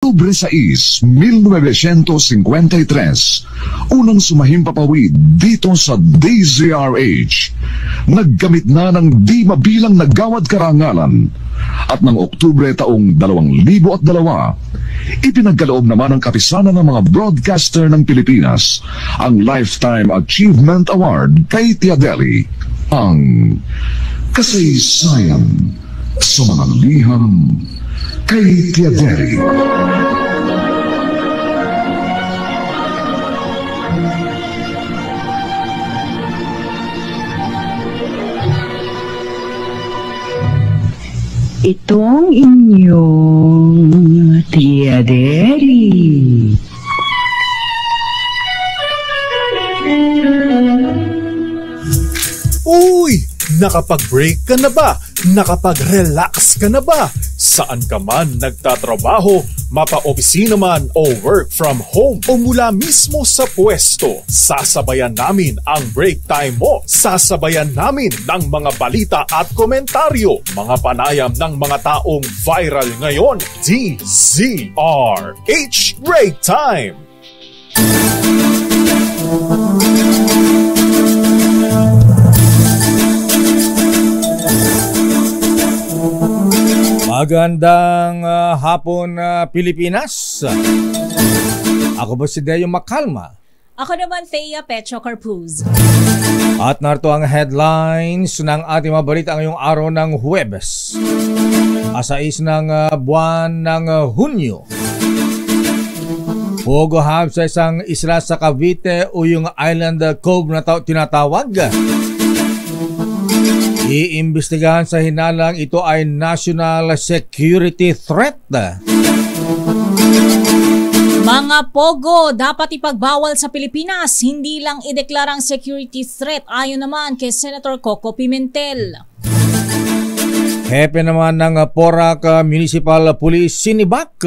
Oktubre 6, 1953, unang sumahimpapawid dito sa DZRH. Nagkamit na ng di mabilang na gawad karangalan at ng Oktubre taong 2002, ipinagkaloob naman ng kapisanan ng mga broadcaster ng Pilipinas ang Lifetime Achievement Award kay Tia Deli, ang kasaysayan sa mga liham kay Tia Deli. Itong inyong Tia Deli. Uy! Nakapag-break ka na ba? Nakapag-relax ka na ba? Saan ka man nagtatrabaho, mapa-opisina man o work from home o mula mismo sa pwesto, sasabayan namin ang break time mo. Sasabayan namin ng mga balita at komentaryo, mga panayam ng mga taong viral ngayon. DZRH Break Time! Magandang hapon, Pilipinas. Ako po si Deo Macalma. Ako naman, Thea Pecho Carpuz. At narito ang headlines ng ating mga balita ngayong araw ng Huwebes, 6 ng buwan ng Hunyo. Pogo hub sa isang isla sa Cavite o yung Island Cove na tinatawag. Iimbestigahan sa hinalang ito ay national security threat. Mga pogo dapat ipagbawal sa Pilipinas, hindi lang ideklarang security threat ayon naman kay Senator Coco Pimentel. Hepe naman ng Porac Municipal Police sinibak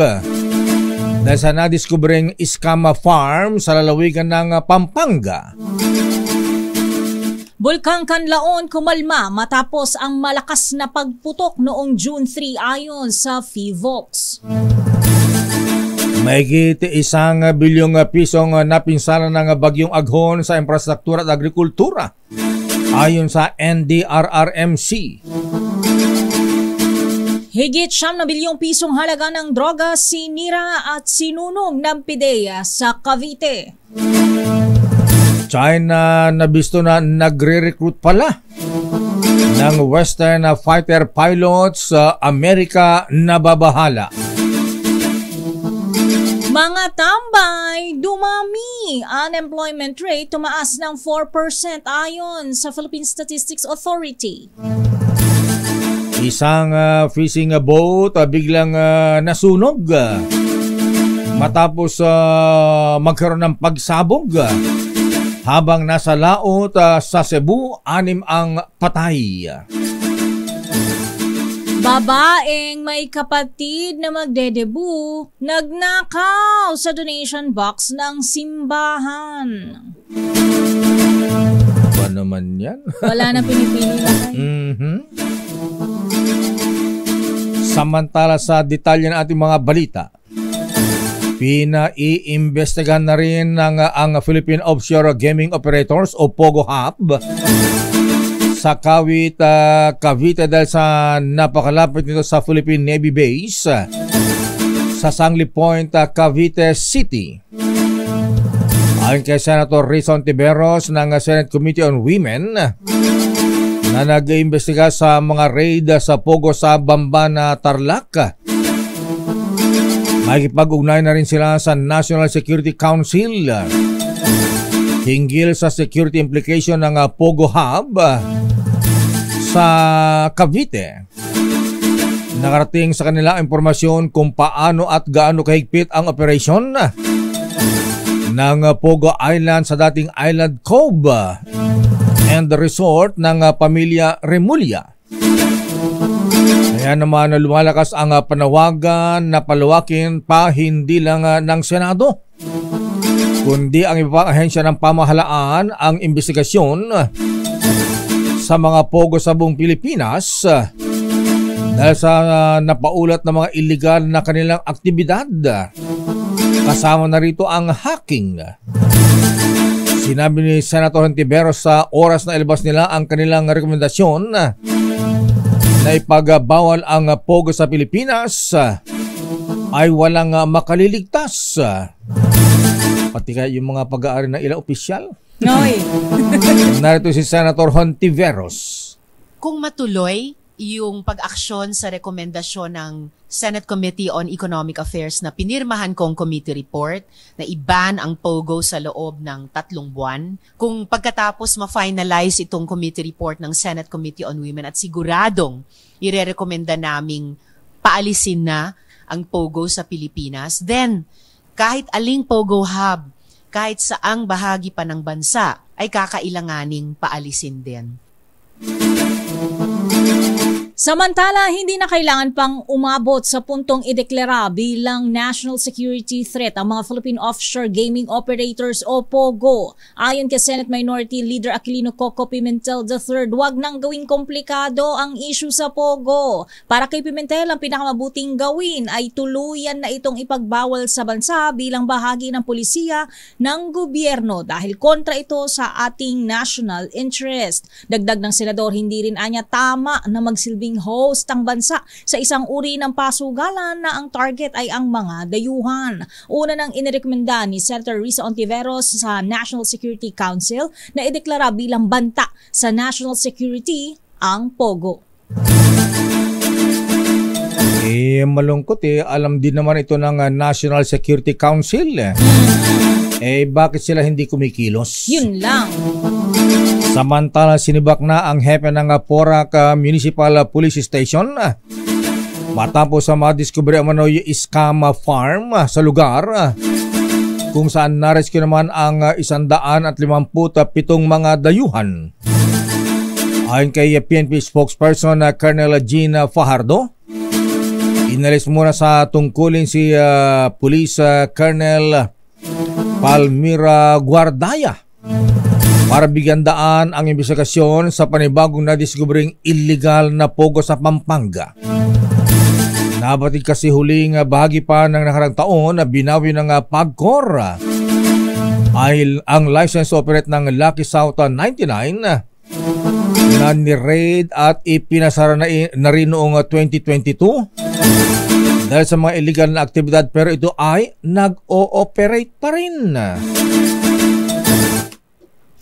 dahil sa nadiskubring Iskama Farm sa lalawigan ng Pampanga. Bulkang Kanlaon kumalma matapos ang malakas na pagputok noong June 3 ayon sa PHIVOLTS. Mahigit 1 bilyong pisong napinsala ng bagyong Aghon sa infrastruktura at agrikultura ayon sa NDRRMC. Higit 9 bilyong pisong halaga ng droga sinira at sinunog ng PIDEA sa Cavite. China nabisto na nagre-recruit pala ng Western fighter pilots sa Amerika na babahala. Mga tambay, dumami. Unemployment rate tumaas ng 4% ayon sa Philippine Statistics Authority. Isang fishing boat biglang nasunog matapos magkaroon ng pagsabog. Habang nasa laot sa Cebu, 6 ang patay. Babaeng may kapatid na magdedebu, nagnakaw sa donation box ng simbahan. Ba naman yan? Wala na pinipili na kayo. Samantala sa detalye ng ating mga balita, pinaiimbestigahan na rin ang Philippine Offshore Gaming Operators o POGO Hub sa Kawit, Cavite dahil sa napakalapit nito sa Philippine Navy Base sa Sangli Point, Cavite City. Ayon kay Senator Rizon Tiberos ng Senate Committee on Women na nag-iimbestiga sa mga raid sa POGO sa Bamban, Tarlac, makikipag-ugnay na rin sila sa National Security Council hinggil sa security implication ng POGO Hub sa Cavite. Nakarating sa kanila impormasyon kung paano at gaano kahigpit ang operasyon ng POGO Island sa dating Island Cove and the resort ng pamilya Remulla. Kaya naman lumalakas ang panawagan na palawakin pa hindi lang ng Senado, kundi ang iba pang ahensya ng pamahalaan ang investigasyon sa mga pogo sa buong Pilipinas dahil sa napaulat na mga illegal na kanilang aktibidad. Kasama na rito ang hacking. Sinabi ni Senator Hontiveros sa oras na ilabas nila ang kanilang rekomendasyon na ipagbawal ang pogo sa Pilipinas ay walang makaliligtas. Pati kaya yung mga pag-aari ng ilang opisyal. Noy. Narito si Senator Hontiveros. Kung matuloy yung pag-aksyon sa rekomendasyon ng Senate Committee on Economic Affairs na pinirmahan kong committee report na i-ban ang POGO sa loob ng 3 buwan, kung pagkatapos ma-finalize itong committee report ng Senate Committee on Women at siguradong irerekomenda naming paalisin na ang POGO sa Pilipinas, then kahit aling POGO hub, kahit saang bahagi pa ng bansa, ay kakailanganing paalisin din. Samantala, hindi na kailangan pang umabot sa puntong ideklara bilang national security threat ang mga Philippine Offshore Gaming Operators o POGO. Ayon kay Senate Minority Leader Aquilino Coco Pimentel III, wag nang gawing komplikado ang issue sa POGO. Para kay Pimentel, ang pinakamabuting gawin ay tuluyan na itong ipagbawal sa bansa bilang bahagi ng pulisiya ng gobyerno dahil kontra ito sa ating national interest. Dagdag ng senador, hindi rin anya tama na magsilbing host ang bansa sa isang uri ng pasugalan na ang target ay ang mga dayuhan. Una nang inirekomenda ni Senator Risa Hontiveros sa National Security Council na ideklara bilang banta sa national security ang POGO. Malungkot alam din naman ito ng National Security Council. Bakit sila hindi kumikilos? Yun lang. Samantala, sinibak na ang hepe ng Porac Municipal Police Station matapos sa madiskubre ang manoy scam farm sa lugar kung saan narescue naman ang 157 mga dayuhan. Ayon kay PNP spokesperson Colonel Gina Fajardo, inalis muna sa tungkulin si Police Colonel Palmira Guardaya para bigyan daan ang investigasyon sa panibagong nadiskubring illegal na pogo sa Pampanga. Nabatid kasi huling bahagi pa ng nakarang taon na binawi ng PAGCOR ay ang license to operate ng Lucky South 99 na ni-raid at ipinasara na rin noong 2022 dahil sa mga illegal na aktibidad, pero ito ay nag-o-operate pa rin.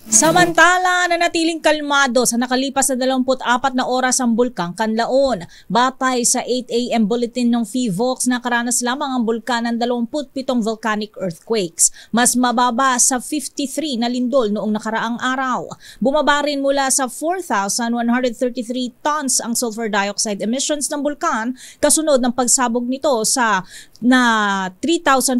Samantala, nanatiling kalmado sa nakalipas na 24 na oras ang bulkang Kanlaon. Batay sa 8 a.m. bulletin ng PHIVOLCS, nakaranas lamang ang bulkan ng 27 volcanic earthquakes. Mas mababa sa 53 na lindol noong nakaraang araw. Bumaba rin mula sa 4,133 tons ang sulfur dioxide emissions ng bulkan, kasunod ng pagsabog nito sa 3,464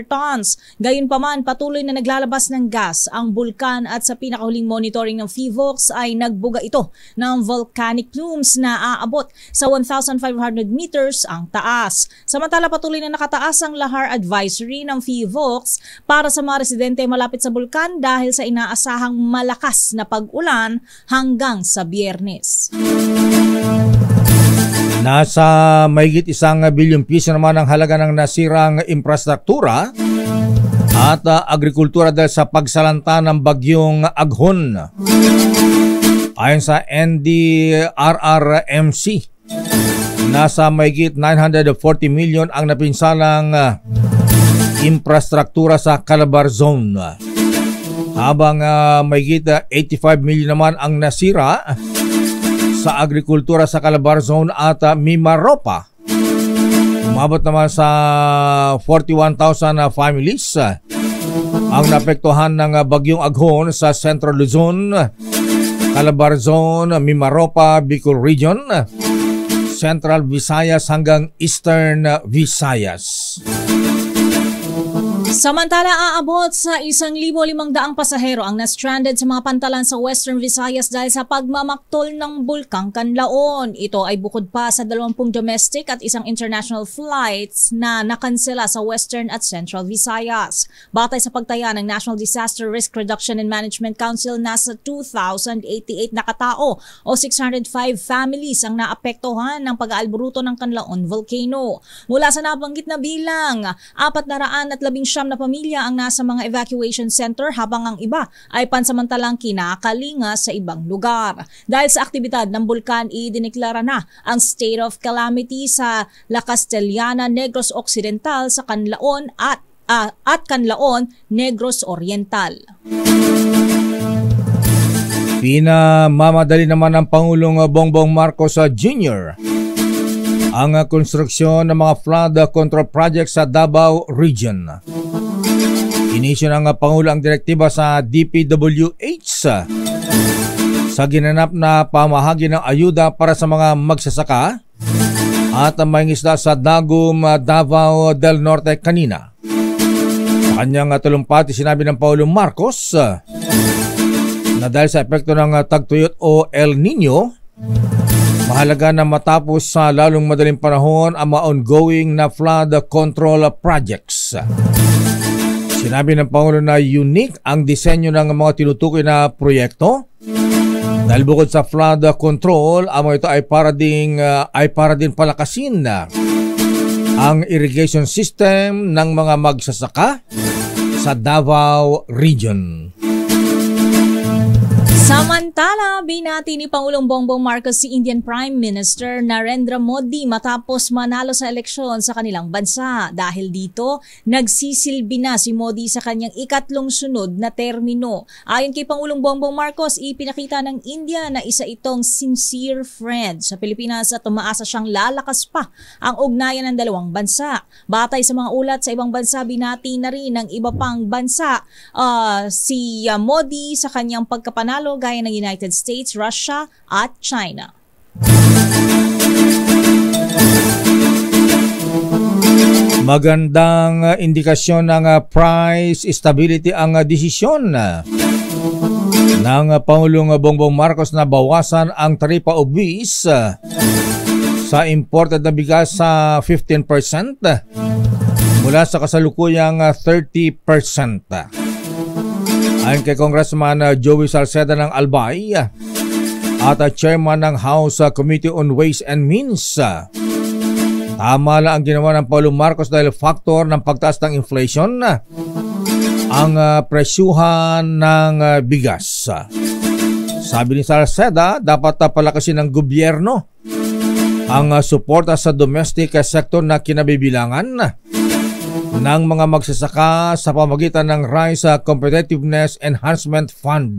tons. Gayunpaman, patuloy na naglalabas ng gas ang bulkan at sa pinakahuling monitoring ng PHIVOLCS ay nagbuga ito ng volcanic plumes na aabot sa 1,500 meters ang taas. Samantala, patuloy na nakataas ang lahar advisory ng PHIVOLCS para sa mga residente malapit sa bulkan dahil sa inaasahang malakas na pag-ulan hanggang sa Biyernes. Nasa mahigit 1 bilyong piso naman ang halaga ng nasirang infrastruktura at agrikultura dahil sa pagsalanta ng bagyong Aghon. Ayon sa NDRRMC, nasa mahigit 940 million ang napinsalang infrastruktura sa Calabar Zone. Habang mahigit 85 million naman ang nasira sa agrikultura sa Calabar Zone at Mimaropa. Umabot naman sa 41,000 families ang naapektuhan ng bagyong Aghon sa Central Luzon, Calabar Zone, Mimaropa, Bicol Region, Central Visayas hanggang Eastern Visayas. Samantala, aabot sa 1,500 pasahero ang na-stranded sa mga pantalan sa Western Visayas dahil sa pagmamaktol ng bulkang Kanlaon. Ito ay bukod pa sa 20 domestic at isang international flights na nakansela sa Western at Central Visayas. Batay sa pagtaya ng National Disaster Risk Reduction and Management Council, nasa 2,088 na katao o 605 families ang naapektuhan ng pag-aalburuto ng Kanlaon Volcano. Mula sa nabanggit na bilang, 419 na pamilya ang nasa mga evacuation center habang ang iba ay pansamantalang kinakalinga sa ibang lugar. Dahil sa aktibidad ng bulkan, idineklara na ang state of calamity sa La Castellana, Negros Occidental sa Kanlaon at Kanlaon, Negros Oriental. Pinamamadali naman ng Pangulong Bongbong Marcos Jr. ang konstruksyon ng mga flood control projects sa Davao Region. Inisyo ng Pangulo ang direktiba sa DPWH sa ginanap na pamahagi ng ayuda para sa mga magsasaka at mangingisda sa Dagum, Davao del Norte kanina. Sa kanyang talumpati, sinabi ng Pangulong Marcos na dahil sa epekto ng tagtuyot o El Nino, mahalaga na matapos sa lalong madaling panahon ang mga ongoing na flood control projects. Sinabi ng Pangulo na unique ang disenyo ng mga tinutukoy na proyekto dahil bukod sa flood control, ang mga ito ay para din palakasin ang irrigation system ng mga magsasaka sa Davao Region. Samantala, binati ni Pangulong Bongbong Marcos si Indian Prime Minister Narendra Modi matapos manalo sa eleksyon sa kanilang bansa. Dahil dito, nagsisilbi na si Modi sa kanyang ikatlong sunod na termino. Ayon kay Pangulong Bongbong Marcos, ipinakita ng India na isa itong sincere friend sa Pilipinas at tumaasa siyang lalakas pa ang ugnayan ng dalawang bansa. Batay sa mga ulat sa ibang bansa, binati na rin ng iba pang bansa si Modi sa kanyang pagkapanalo gaya ng United States, Russia at China. Magandang indikasyon ng price stability ang desisyon ng Pangulong Bongbong Marcos na bawasan ang taripa o buwis sa imported na bigas sa 15% mula sa kasalukuyang 30%. Ayon kay Congressman Joey Salceda ng Albay at Chairman ng House Committee on Ways and Means, tama lang ang ginawa ng Pangulong Marcos dahil faktor ng pagtaas ng inflation ang presyuhan ng bigas. Sabi ni Salceda, dapat palakasin ng gobyerno ang suporta sa domestic sector na kinabibilangan ng mga magsasaka sa pamamagitan ng Rice Competitiveness Enhancement Fund.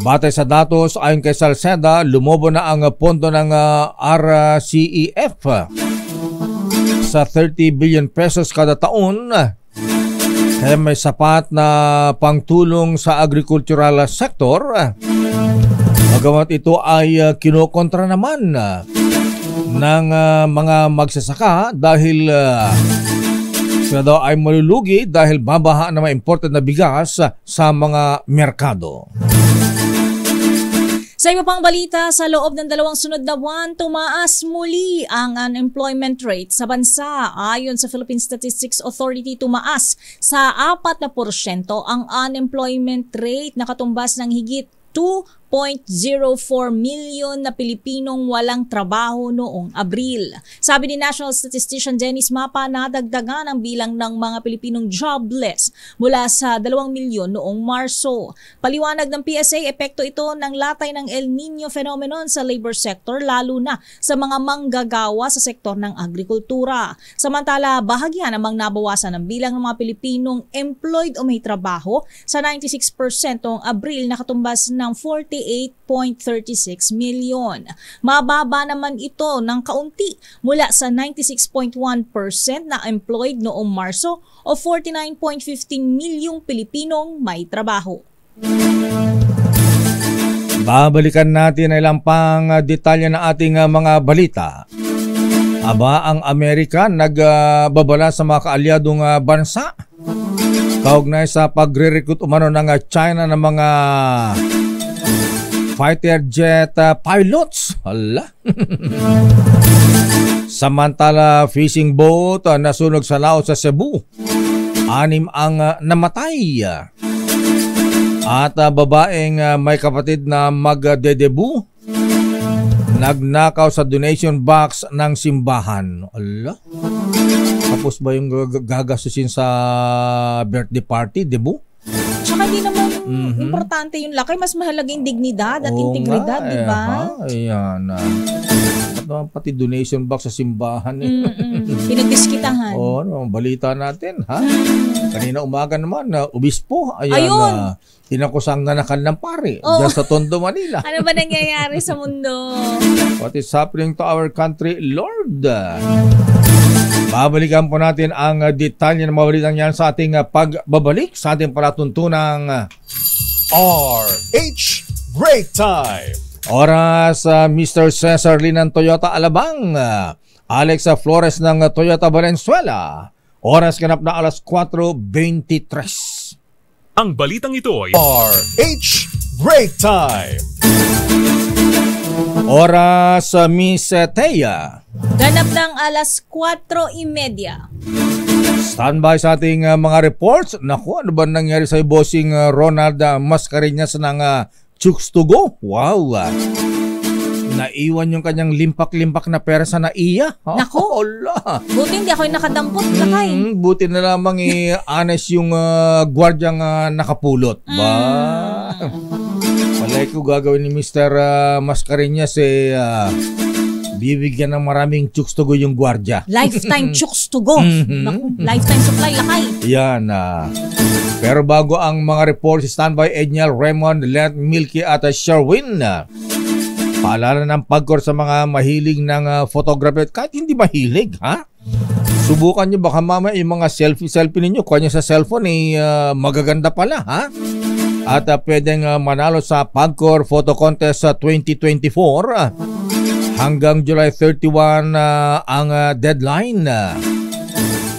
Batay sa datos, ayon kay Salceda, lumobo na ang pondo ng RCEF sa 30 billion pesos kada taon, kaya may sapat na pangtulong sa agricultural sector. Bagamat ito ay kinokontra naman ng mga magsasaka dahil sila daw ay malulugi dahil babaha na mga imported na bigas sa mga merkado. Sa iba pang balita, sa loob ng 2 sunod na buwan, tumaas muli ang unemployment rate sa bansa. Ayon sa Philippine Statistics Authority, tumaas sa 4% ang unemployment rate na katumbas ng higit 2.04 million na Pilipinong walang trabaho noong Abril. Sabi ni National Statistician Dennis Mapa, nadagdagan ang bilang ng mga Pilipinong jobless mula sa 2 milyon noong Marso. Paliwanag ng PSA, epekto ito ng latay ng El Nino phenomenon sa labor sector, lalo na sa mga manggagawa sa sektor ng agrikultura. Samantala, bahagya namang nabawasan ang bilang ng mga Pilipinong employed o may trabaho sa 96% noong Abril na katumbas ng 48.36 million. Mababa naman ito ng kaunti mula sa 96.1% na employed noong Marso o 49.15 milyong Pilipinong may trabaho. Babalikan natin ay ilang pang detalye ng ating mga balita. Aba, ang Amerika nagbabala sa mga kaalyadong bansa kaugnay sa pagre-recruit umano ng China ng mga fighter jet pilots. Hala. Samantala, fishing boat nasunog sa laot sa Cebu. 6 ang namatay. At babaeng may kapatid na magdedebu nagnakaw sa donation box ng simbahan. Ala. Tapos ba yung gagastusin sa birthday party, debu? Tsaka hindi naman importante yung laki. Mas mahalaga yung dignidad at integridad, di ba? Ayan. Pati donation box sa simbahan. Pinagdiskitahan. Balita natin, ha? Kanina umaga naman, obispo. Ayun. Tinakusangganakan ng pare dyan sa Tondo, Manila. Ano ba nangyayari sa mundo? What is happening to our country, Lord? Babalikan po natin ang detalye ng mabalitan yan sa ating pagbabalik sa ating palatuntunang RH Break Time. Oras, Mr. Cesar Linan Toyota Alabang, Alex Flores ng Toyota Valenzuela. Oras ganap na alas 4:23. Ang balitang ito ay RH Break Time. Oras, Miss Thea. Ganap ng alas 4:30. Standby sa ating mga reports. Naku, ano ba nangyari sa bossing Ronald Mascareñas ng Chooks to Go? Wow! Naiwan yung kanyang limpak-limpak na pera sa NAIA. Naku! Ala! Buti hindi ako yung nakadampot, lakay. Buti na lamang honest yung gwardyang nakapulot. Ba? Palay ko gagawin ni Mr. Mascareñas bibigyan ng maraming chooks to go yung gwardya. Lifetime chooks to go. Naku, lifetime supply, lakay. Yan. Pero bago ang mga report, standby Edniel, Raymond, Lent, Milky at Sherwin. Paalala ng pagkor sa mga mahilig ng photography at kahit hindi mahilig, ha? Subukan nyo baka mamaya yung mga selfie ninyo, kuha nyo sa cellphone, magaganda pala, ha? At pwedeng manalo sa Pagcor Photo Contest sa 2024 hanggang July 31 ang deadline.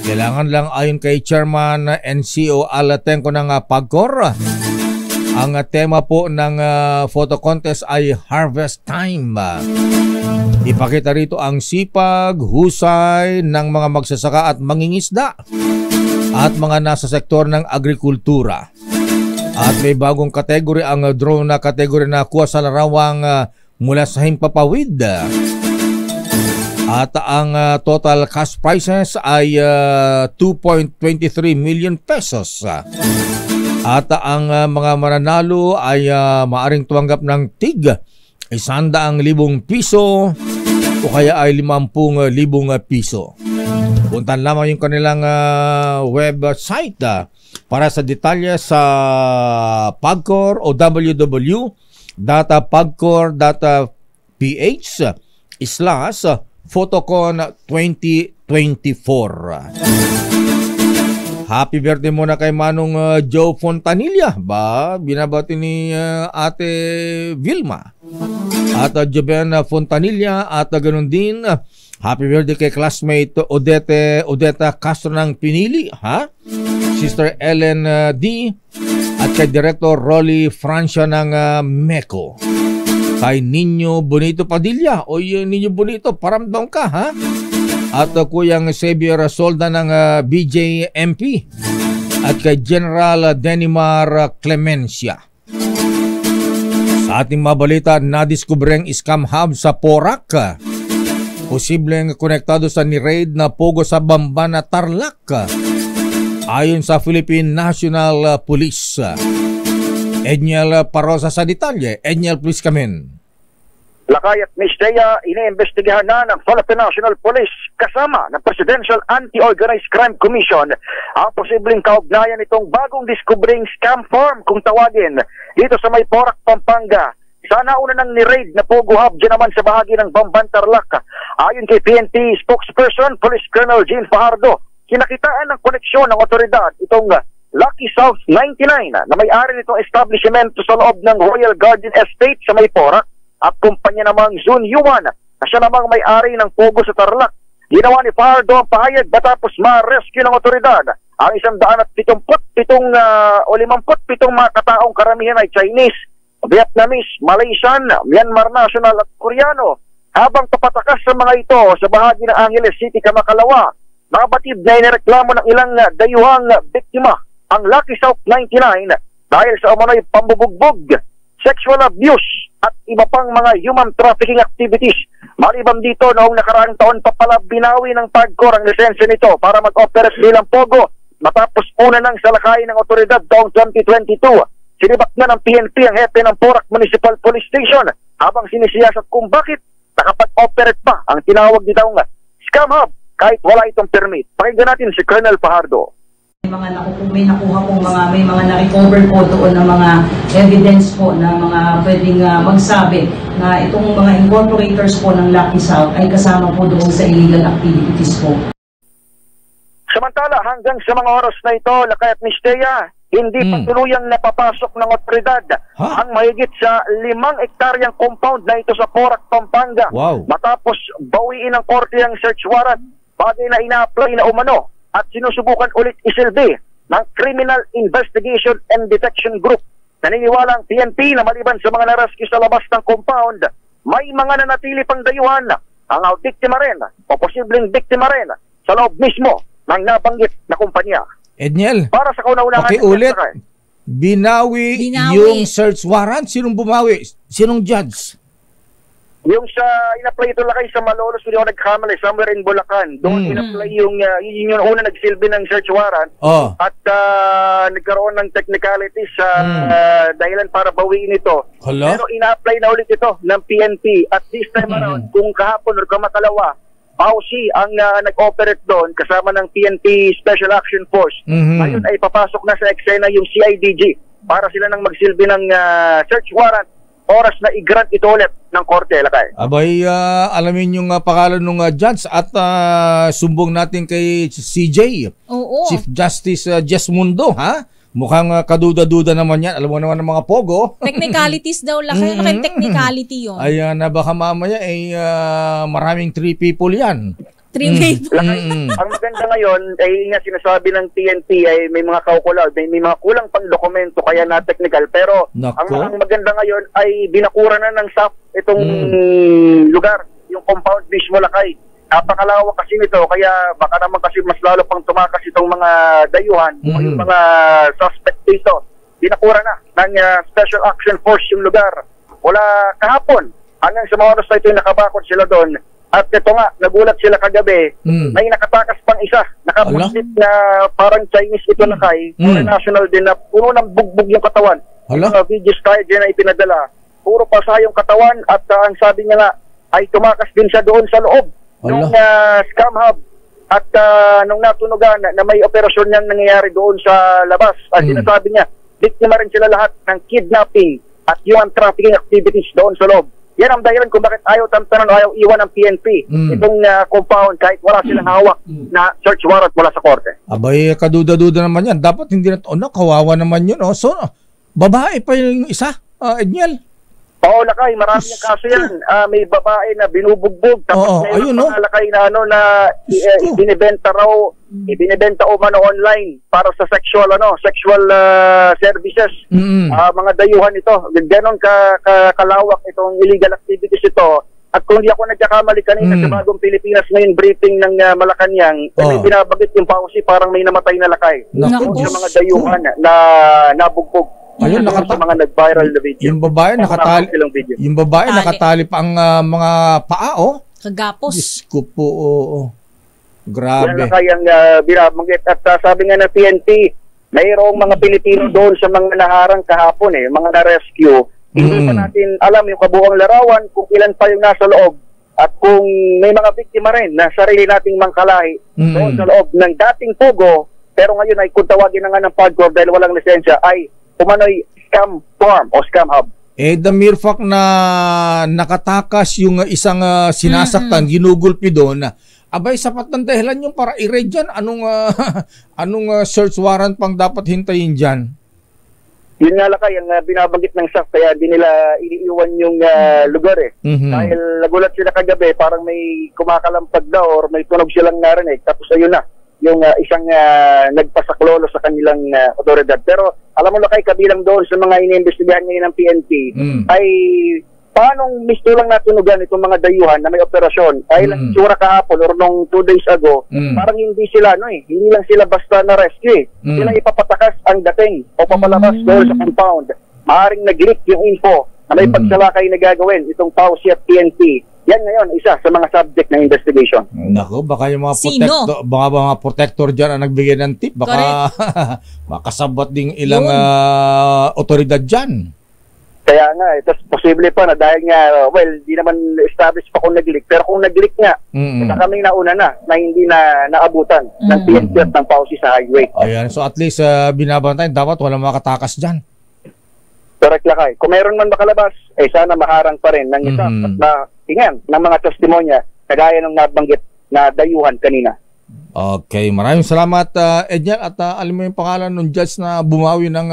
Kailangan lang ayon kay Chairman and CEO Alatenco ng Pagcor. Ang tema po ng photo contest ay Harvest Time. Ipakita rito ang sipag, husay ng mga magsasaka at mangingisda at mga nasa sektor ng agrikultura. At may bagong kategory ang drone na kategory na kuha sa larawang mula sa himpapawid. At ang total cash prizes ay 2.23 million pesos. At ang mga mananalo ay maaring tumanggap ng tig 100,000 piso o kaya ay 50,000 piso. Puntan lamang yung kanilang website para sa detalye sa Pagcor o www.pagcor.ph/photocon 2024. Happy birthday muna kay Manong Joe Fontanilla. Binabati ni Ate Vilma at Joven Fontanilla at ganun din. Happy birthday kay classmate Odetta Castro ng Pinili, ha? Sister Ellen D. at kay Director Rolly Francia ng MECO. Kay Nino Bonito Padilla. Oy, Nino Bonito, paramdam ka, ha? At Kuyang Xavier Solda ng BJMP at kay General Denimar Clemencia. Sa ating mabalita, nadiskubre ang scam hub sa Porac. Posibleng konektado sa ni-raid na pogo sa Bamban at Tarlac. Ayon sa Philippine National Police. Edniel Parosa sa detalye. Edniel, please come in. Lakay at Miss Thea, iniimbestigahan na ng Philippine National Police kasama ng Presidential Anti-Organized Crime Commission ang posibleng kaugnayan nitong bagong discovering scam farm kung tawagin dito sa may Porac, Pampanga. Sana una nang ni-raid na Pogo Hub dyan naman sa bahagi ng Bamban, Tarlac. Ayon kay PNP spokesperson, Police Colonel Jean Fajardo, kinakitaan ng koneksyon ng otoridad itong Lucky South 99 na may-ari nitong establishment sa loob ng Royal Garden Estate sa may Porac at kumpanya namang Zun Yuan na siya namang may-ari ng Pogo sa Tarlac. Ginawa ni Pardo ang pahayag matapos ma-rescue ng otoridad ang 177 o 57 mga kataong karamihan ay Chinese, Vietnamese, Malaysian, Myanmar national at Koreano. Habang papatakas sa mga ito sa bahagi ng Angeles City, Kamakalawa, mga batid na inireklamo ng ilang dayuhang biktima ang Lucky South 99 dahil sa umano'y pambubugbog, sexual abuse at iba pang mga human trafficking activities. Maliban dito, noong nakaraang taon pa pala binawi ng PAGCOR ang lisensya nito para mag-operate bilang Pogo matapos una ng salakayin ng otoridad taong 2022. Sinibak na ng PNP ang hepe ng Porac Municipal Police Station habang sinisiyasat kung bakit nakapag-operate pa ang tinawag nitong scam hub kahit wala itong permit. Pakinggan natin si Colonel Fajardo. May nakuha pong may mga na-recover po doon ng mga evidence po na mga pwedeng magsabi na itong mga incorporators po ng Lucky South ay kasama po doon sa illegal activities po. Samantala, hanggang sa mga oras na ito, Lakay at Mistea, hindi pa tuluyang napapasok ng otoridad ang mahigit sa 5 hektaryang compound na ito sa Porac, Pampanga. Wow. Matapos bawiin ng korte ang search warrant, bagay na ina-apply na umano at sinusubukan ulit isilbi ng Criminal Investigation and Detection Group. Naniniwala ang PNP na maliban sa mga na-rescue sa labas ng compound, may mga nanatili pang dayuhan ang biktima rin o posibleng biktima rin sa loob mismo ng nabanggit na kumpanya. Edniel, Para sa kauna-unahan, ulit. Binawi yung search warrant. Sinong bumawi? Sinong judge? Yung sa in-apply ito Lakay sa Malolos, hindi ako nagkamali, somewhere in Bulacan. Doon in-apply yung una nagsilbi ng search warrant. At nagkaroon ng technicalities sa dahilan para bawiin ito. Hala? Pero ina-apply na ulit ito ng PNP. At this time around, kung kahapon o kamakalawa, Pausi ang nag-operate doon kasama ng PNP Special Action Force. Ngayon ay papasok na sa eksena yung CIDG para sila nang magsilbi ng search warrant. Oras na i-grant ito ulit ng korte, Lakay. Abay, alamin yung pangalan ng judge at sumbong natin kay CJ. Oo. Chief Justice Jess Mundo, ha? Mukhang kaduda-duda naman yan. Alam mo naman ng mga pogo. Technicalities daw, Lakay. Ano kayong technicality yun? Ay, na baka mamaya maraming 3 people yan. 3 people. Ang maganda ngayon ay nga sinasabi ng TNP ay may mga kaukulaw, may mga kulang pang dokumento kaya na technical. Pero ang maganda ngayon ay binakura na ng SAP itong lugar, yung compound mismo, Lakay. Napakalawak kasi nito, kaya baka naman kasi mas lalo pang tumakas itong mga dayuhan, yung mga suspect dito. Binakura na ng Special Action Force yung lugar. Wala kahapon, hanggang sa mga oras na ito nakabakod sila doon. At ito nga, nagulat sila kagabi, may nakatakas pang isa, nakabusit na parang Chinese ito Lakay, national din na puno ng bugbog yung katawan. Yung videos tayo dyan na ipinadala, puro pasa yung katawan at ang sabi niya nga, ay tumakas din siya doon sa loob nung scam hub at nung natunugan na may operasyon niyang nangyayari doon sa labas. At sinasabi niya, biktima rin sila lahat ng kidnapping at human trafficking activities doon sa loob. Yan ang dahilan kung bakit ayaw tantanan o ayaw iwan ng PNP itong compound kahit wala silang hawak na search warrant mula sa korte. Abay, kaduda-duda naman yan. Dapat hindi na kawawa naman yun. So, babae pa yung isa, Edniel. Oo, Lakay, marami yung kaso yan. May babae na binubugbog tapos ayun, Lakay na ibinibenta umano online para sa sexual services. Mga dayuhan ito. Ganon kalawak itong illegal activities ito. At kung di ako nagkakamali kanina sa Bagong Pilipinas ngayon briefing ng Malacanang, may binabagit yung pausi parang may namatay na Lakay. Sa mga dayuhan na nabugbog. Ayun, sa mga nag-viral na video. Yung babae nakatali pa ang mga paa, Kagapos. Diyos ko po, Grabe. Yan na kayang binabanggit. At sabi nga ng PNP, mayroong mga Pilipino doon sa mga naharang kahapon, mga na-rescue. Hindi pa natin alam yung kabuuang larawan kung ilan pa yung nasa loob. At kung may mga biktima rin na sarili nating mangkalahi doon sa loob ng dating Pogo, pero ngayon ay kung tawagin na nga ng PAGCOR dahil walang lisensya, ay umano'y scam farm o scam hub. The mere fact na nakatakas yung isang sinasaktan, ginugulpi doon, abay sapat ng dahilan yung para i-raid dyan. Anong search warrant pang dapat hintayin dyan? Yun nga lakay, ang binabanggit ng SAF, kaya di nila iniiwan yung lugar eh. Dahil nagulat sila kagabi, parang may kumakalampag daw or may tunog silang narinig. Tapos ayun na, yung isang nagpasaklolo sa kanilang otoridad. Pero alam mo lakay, kabilang doon sa mga iniimbestigahan ngayon ng PNP, ay paanong mistulang natunugan itong mga dayuhan na may operasyon. Dahil ang tsura kahapon or nung 2 days ago, parang hindi sila, hindi lang sila basta na-rescue eh. Sila ipapatakas ang dating o papalabas doon sa compound. Maaring nag-leak yung info na may pagsalakay na gagawin itong PAUSI at PNP. Yan ngayon, isa sa mga subject ng investigation. Nako, baka yung mga protector dyan ang nagbigay ng tip. Baka makasabot ding ilang otoridad dyan. Kaya nga, tapos posible pa na dahil nga, di naman established pa kung nag-leak. Pero kung nag-leak nga, kami nauna na hindi na naabutan ng PNP at ng PAUSI sa highway. Ayan, so at least binabantayan, dapat walang makatakas dyan. Correct lakay. Kung mayroon man makalabas, sana maharang pa rin ng isa at mahingan ng mga testimonya kagaya ng nabanggit na dayuhan kanina. Okay, maraming salamat Edniel, at alam mo yung pangalan ng judge na bumawi ng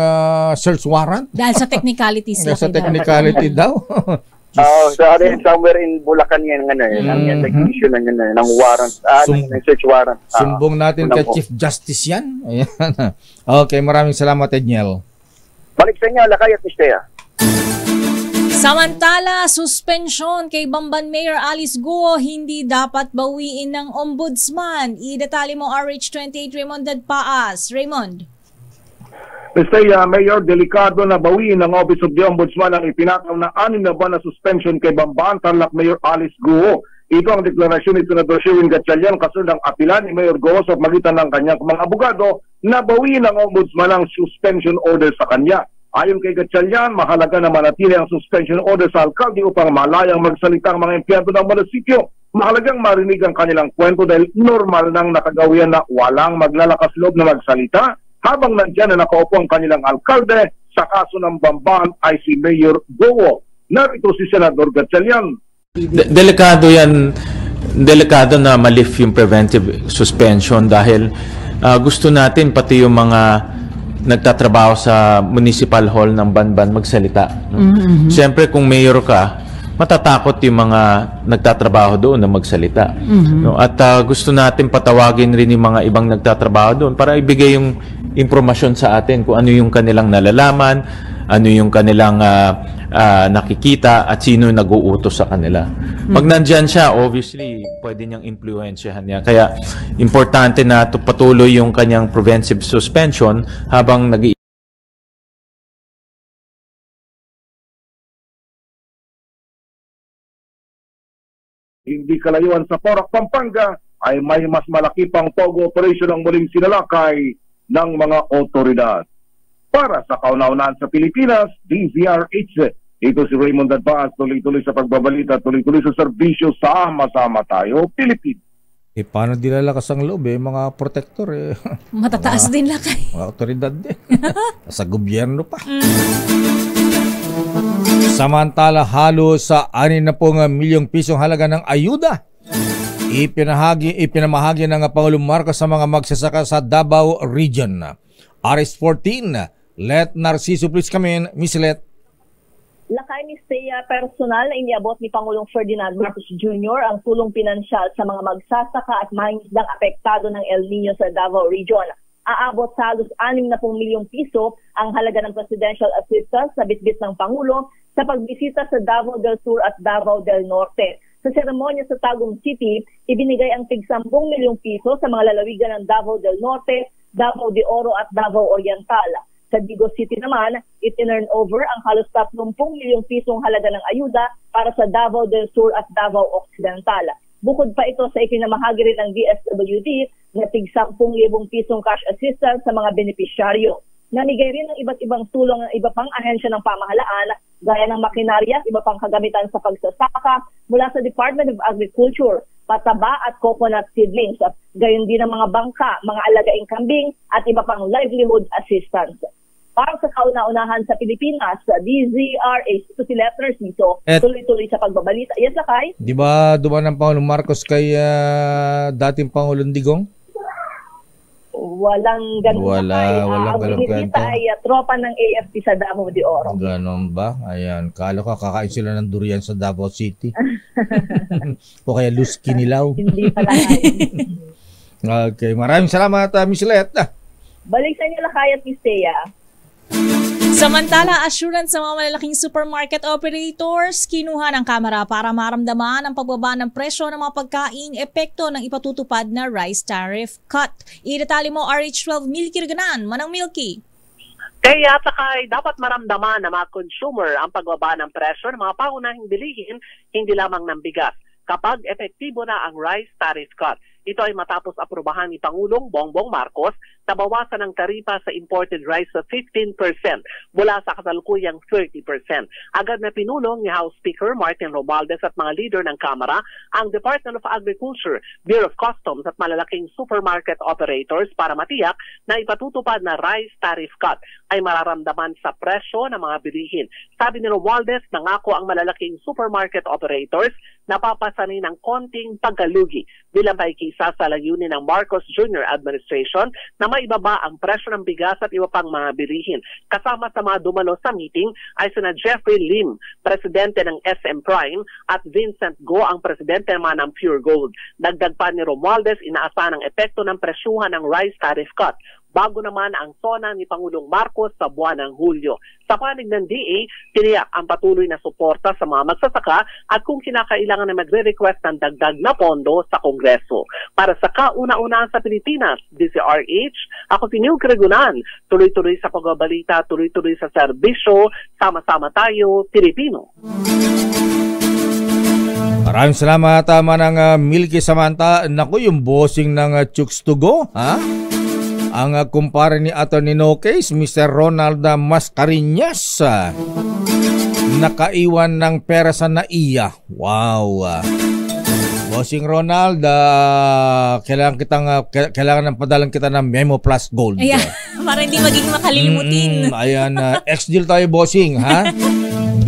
search warrant? Dahil sa technicalities lang. Dahil sa technicality daw. Somewhere in Bulacan yan ang nag-issue ng warrant, ng search warrant. Sumbong natin kay Chief Justice yan. Ayan. Okay, maraming salamat Edniel. Balik sa inyo, Lakay at Mistea. Samantala, suspensyon kay Bamban Mayor Alice Guo hindi dapat bawiin ng ombudsman. Idetali mo RH28 Raymond Dadpaas. Raymond. Mr. Mayor, delikado na bawiin ng Office of the Ombudsman ang ipinakaw na 6 na buwan na suspension kay Bamban Tarlac Mayor Alice Guo. Ito ang deklarasyon ni Senator Sherwin Gatchalian kasunod ng apila ni Mayor Guo sa magitan ng kanyang mga abogado na bawiin ng Ombudsman ang suspension order sa kanya. Ayon kay Gatchalian, mahalaga na manatili ang suspension order sa alkalde upang malayang magsalita ang mga empleyado ng munisipyo. Mahalagang marinig ang kanilang kwento dahil normal nang nakagawian na walang maglalakas loob na magsalita habang nandyan na nakaupo ang kanilang alkalde. Sa kaso ng Bamban ay si Mayor Guo. Narito si Senador Gatchalian. Delikado yan, delikado na ma-lift yung preventive suspension dahil gusto natin pati yung mga nagtatrabaho sa municipal hall ng Banban magsalita. Siyempre kung mayor ka, matatakot yung mga nagtatrabaho doon na magsalita. At gusto natin patawagin rin yung mga ibang nagtatrabaho doon para ibigay yung impormasyon sa atin kung ano yung kanilang nalalaman, ano yung kanilang nakikita at sino yung nag-uutos sa kanila. Pag nandyan siya, obviously, pwede niyang impluensyahan niya. Kaya, importante na patuloy yung kanyang preventive suspension habang Hindi kalayuan sa Porac, Pampanga ay may mas malaki pang pogo operation ang muling sinalakay ng mga otoridad. Para sa kauna-unahan sa Pilipinas, DZRH. Ito si Raymond Dadpaas, tuloy-tuloy sa pagbabalita, tuloy-tuloy sa serbisyo, sama-sama tayo, Pilipinas. Paano dilalakas ang loob mga protector Matataas din lakay. Mga otoridad din. Sa gobyerno pa. Samantala, halos sa 60 milyong pisong halaga ng ayuda ipinamahagi ng Pangulong Marcos sa mga magsasaka sa Davao Region. RS14, Let Narciso, please come in. Miss Let. Lakay ni Mistea, personal na iniabot ni Pangulong Ferdinand Marcos Jr. ang tulong pinansyal sa mga magsasaka at mangingisdang apektado ng El Nino sa Davao Region. Aabot sa halos 60 milyong piso ang halaga ng presidential assistance na bitbit ng Pangulo sa pagbisita sa Davao del Sur at Davao del Norte. Sa seremonya sa Tagum City, ibinigay ang tig 10 milyong piso sa mga lalawigan ng Davao del Norte, Davao de Oro at Davao Oriental. Sa Digos City naman, itinurn over ang halos 30 milyong pisong halaga ng ayuda para sa Davao del Sur at Davao Occidental. Bukod pa ito sa ikinamahagi rin ng DSWD na tig 10,000 pisong cash assistance sa mga benepisyaryo. Namigay rin ng iba't ibang tulong ng iba pang ahensya ng pamahalaan gaya ng makinarya, iba pang kagamitan sa pagsasaka mula sa Department of Agriculture, pataba at coconut seedlings, at gayon din ng mga bangka, mga alagaing kambing at iba pang livelihood assistance. Para sa kauna-unahan sa Pilipinas, sa DZRH, ito si Letters dito, tuloy-tuloy sa pagbabalita. Yes, Lakay? Di ba dumaan ng Pangulong Marcos kay dating Pangulong Digong? walang ganun. Walang ang ganun kwento. binibita ay tropa ng AFP sa Davao de Oro. Ganon ba? Ayan, kala ko kakain sila ng durian sa Davao City. O kaya Luski Nilaw. Hindi pala. Okay, maraming salamat, Miss Let. Balik sa inyo lakay at Miss Thea. Samantala, assurance sa mga malalaking supermarket operators, kinuha ng Kamara para maramdaman ang pagbaba ng presyo ng mga pagkain, epekto ng ipatutupad na rice tariff cut. Idetali mo, RH12 Milky Reganan, Manang Milky. Kaya takay dapat maramdaman ng mga consumer ang pagbaba ng presyo ng mga pangunahing bilihin, hindi lamang ng bigas, kapag epektibo na ang rice tariff cut. Ito ay matapos aprubahan ni Pangulong Bongbong Marcos na bawasan ng taripa sa imported rice sa 15% mula sa kasalukuyang 30%. Agad na pinulong ni House Speaker Martin Romualdez at mga leader ng Kamara ang Department of Agriculture, Bureau of Customs at malalaking supermarket operators para matiyak na ipatutupad na rice tariff cut ay mararamdaman sa presyo ng mga bilihin. Sabi ni Romualdez, nangako ang malalaking supermarket operators na papasanin ng konting pagkalugi bilang paikisa sa layunin ng Marcos Jr. administration na maibaba ang presyo ng bigas at iba pang mga bilihin. Kasama sa mga dumalo sa meeting ay sina Jeffrey Lim, presidente ng SM Prime, at Vincent Go, ang presidente naman ng Pure Gold. Dagdag pa ni Romualdez, inaasahan ang epekto ng presyuhan ng rice tariff cut bago naman ang SONA ni Pangulong Marcos sa buwan ng Hulyo. Sa panig ng DA, tiniyak ang patuloy na suporta sa mga magsasaka at kung kinakailangan na magre-request ng dagdag na pondo sa Kongreso. Para sa kauna-unahan sa Pilipinas, DZRH, ako si Milky Reganan. Tuloy-tuloy sa pagbabalita, tuloy-tuloy sa serbisyo, sama-sama tayo, Pilipino. Maraming salamat, Manang Milky Samantha. Naku, yung bossing ng Chooks to Go, ha? Ang kumpare ni Atty. Noques, Mr. Ronald Mascareñas, nakaiwan ng pera sa NAIA. Wow! Bossing Ronald, kailangan ng padalang kita ng Memo Plus Gold. Ayan, para hindi maging makalimutin. Ayan, ex-deal tayo, bossing, ha?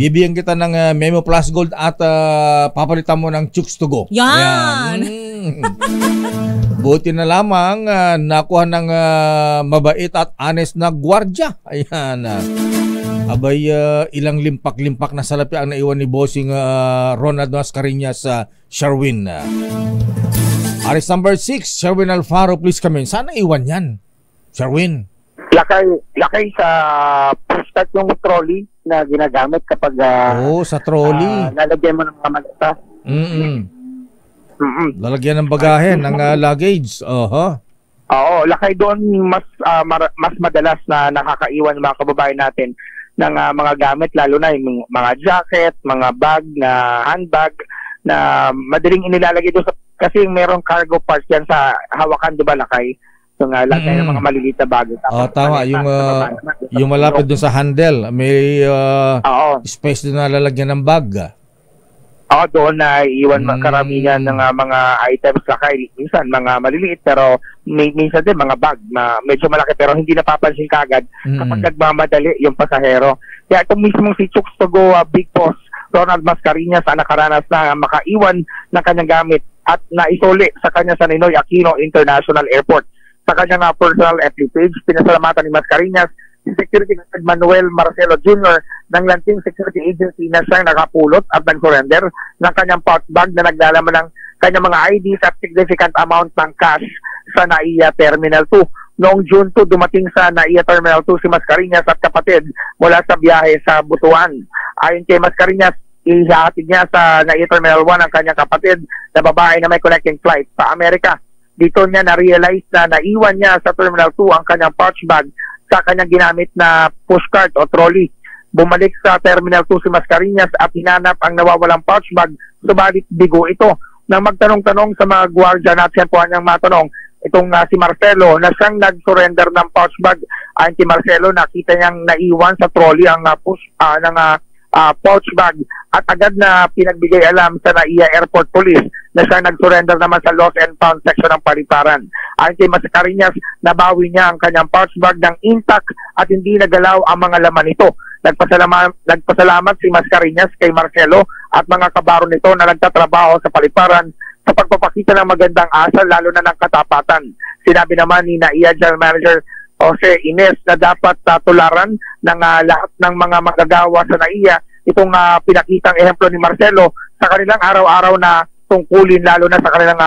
Bibigyan kita ng Memo Plus Gold at papalitan mo ng Chooks to Go. Yan! Buti na lamang nakuha ng mabait at honest na gwardya. Ayan. Abay, ilang limpak-limpak na salapi ang naiwan ni bossing Ronald Mascareñas sa Sherwin. Aris number 6, Sherwin Alfaro, please come in. Saan naiwan yan, Sherwin? Lakay sa start yung trolley na ginagamit kapag sa trolley. Lalagyan mo ng mga malata. Lalagyan ng bagahe, ng luggage. Oo, lakay doon mas madalas na nakakaiwan ng mga kababayan natin ng mga gamit, lalo na yung mga jacket, mga bag, na handbag, na madaling inilalagay doon kasi merong cargo parts yan sa hawakan, di ba, lakay? So lagay ng mga maliliit na bago. Tama, yung malapit doon sa handle, may space doon na lalagyan ng bag. Doon na iwan karamihan ng mga items lakay. Minsan mga maliliit pero minsan din mga bag na medyo malaki pero hindi napapansin kagad kapag nagmamadali yung pasahero. Kaya itong mismong si Chooks to Go Big Boss Ronald Mascareñas ang nakaranas na makaiwan ng kanyang gamit at naisuli sa kanya sa Ninoy Aquino International Airport. Sa kanyang personal FB page, pinasalamatan ni Mascareñas si Security Guard Manuel Marcelo Jr. ng Lanting Security Agency na siyang nakapulot at nag-surrender ng kanyang pouch bag na naglalaman ng kanyang mga IDs at significant amount ng cash sa NAIA Terminal 2. Noong June 2, dumating sa NAIA Terminal 2 si Mascareñas at kapatid mula sa biyahe sa Butuan. Ayon kay Mascareñas, ihahatid niya sa NAIA Terminal 1 ang kanyang kapatid na babae na may connecting flight sa Amerika. Dito niya na-realize na naiwan niya sa Terminal 2 ang kanyang pouch bag sa kanyang ginamit na pushcart o trolley. Bumalik sa Terminal 2 si Mascareñas at hinanap ang nawawalang pouch bag, subalit bigo ito. Nang magtanong-tanong sa mga gwardiya na tiyempohan niyang matanong, itong si Marcelo na siyang nag-surrender ng pouch bag. Ayon kay Marcelo, nakita niyang naiwan sa trolley ang pouch bag at agad na pinagbigay alam sa NAIA Airport Police na siya nag-surrender naman sa Lost and Found section ng Paliparan. Ayon kay Mascareñas, nabawi niya ang kanyang pouch bag ng intact at hindi nagalaw ang mga laman nito. Nagpasalamat si Mascareñas kay Marcelo at mga kabaro nito na nagtatrabaho sa Paliparan sa pagpapakita ng magandang asal lalo na ng katapatan. Sinabi naman ni NAIA General Manager Jose Ines na dapat tularan ng lahat ng mga magagawa sa NAIA itong pinakitang ehemplo ni Marcelo sa kanilang araw-araw na tungkulin, lalo na sa kanilang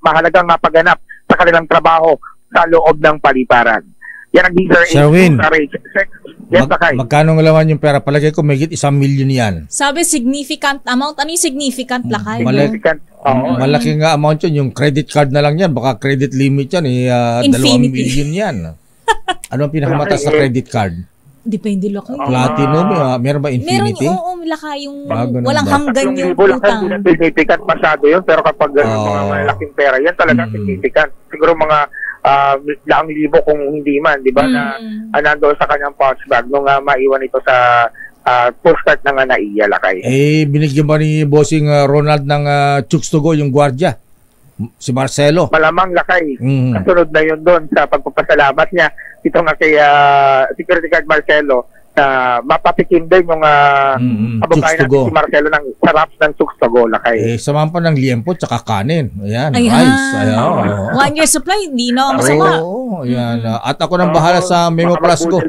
mahalagang pagganap sa kanilang trabaho sa loob ng paliparan. Yan ang Sherwin, Sakay. Magkano nga laman yung pera? Palagay ko may 1 million yan. Sabi significant amount. Ano yung significant, Lakay? Malaki nga amount yun. Yung credit card na lang yan. Baka credit limit yan. 2 million yan. Ano ang pinakamataas na credit card? Depende, Lakay. Platinum? Meron ba infinity? Meron, oo, Lakay. Yung walang hanggan yung utang. Significant masyado yun. Pero kapag mga malaking pera, yan talaga significant. Siguro mga laang libo kung hindi man, di ba, na nandoon sa kanyang pouch bag nung maiwan ito sa push cart ng NAIA, Lakay. Binigyan ba ni Bossing Ronald ng chooks to go yung gwardiya? Si Marcelo? Malamang, Lakay. Kasunod na yun doon sa pagpapasalamat niya. Ito nga kay Security Guard Marcelo na mapatikim din yung kababayan natin si Marcelo ng sarap ng chooks to go, Lakay. Samahan pa ng liempo tsaka kanin. Ayan, rice. Ayan. 1 year supply, hindi na masama. Ayan. At ako nang bahala sa Memo Plus Go.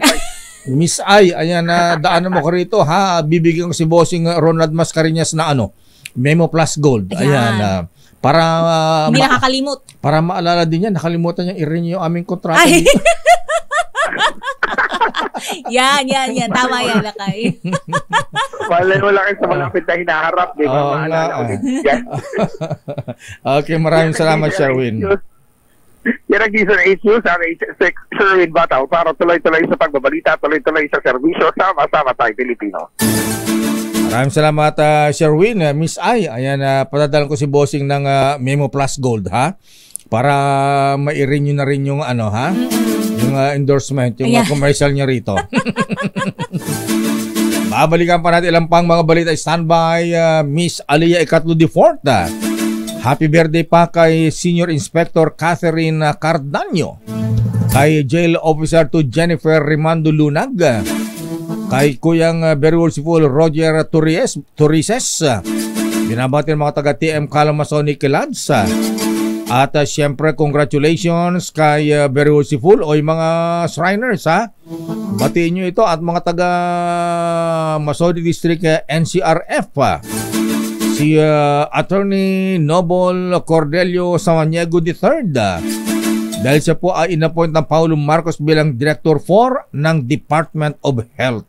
Miss Ay, ayan, daanan mo ko rito, ha? Bibigyan ko si Bossing Ronald Mascareñas na Memo Plus Gold. Ayan. Para hindi nakakalimot. Para maalala din yan, nakalimutan niya i-renew yung aming kontrata. Yan. Tama yan, Lakay. Malay mo lang sa malapit na hinaharap, di ba? Maalala ulit yan. Okay, maraming salamat, Sherwin. Yan ang Gizzard HQ sa Sherwin Bataw para tuloy-tuloy sa pagbabalita, tuloy-tuloy sa serbisyo, sama-sama tayo Pilipino. Maraming salamat, Sherwin. Miss Ay, ayan, patadalan ko si Bossing ng Memo Plus Gold, ha? Para ma-renew na rin yung yung endorsement, yung commercial niya rito. Babalikan pa natin ilang pang mga balita. Standby, Miss Aliyah Ikatlo de Forta. Happy birthday pa kay Senior Inspector Catherine Cardaño, kay Jail Officer to Jennifer Rimando Lunag, kay Kuyang very worshipful Roger Torises, binabati ng mga taga TM Kalamazoo Kilads. At siyempre, congratulations kay very worshipful o yung mga Shriners, ha? Batiin nyo ito at mga taga Masodi District NCRF, si Attorney Noble Cordelio Samaniego III, dahil siya po ay inappoint ng Paulo Marcos bilang Director 4 ng Department of Health.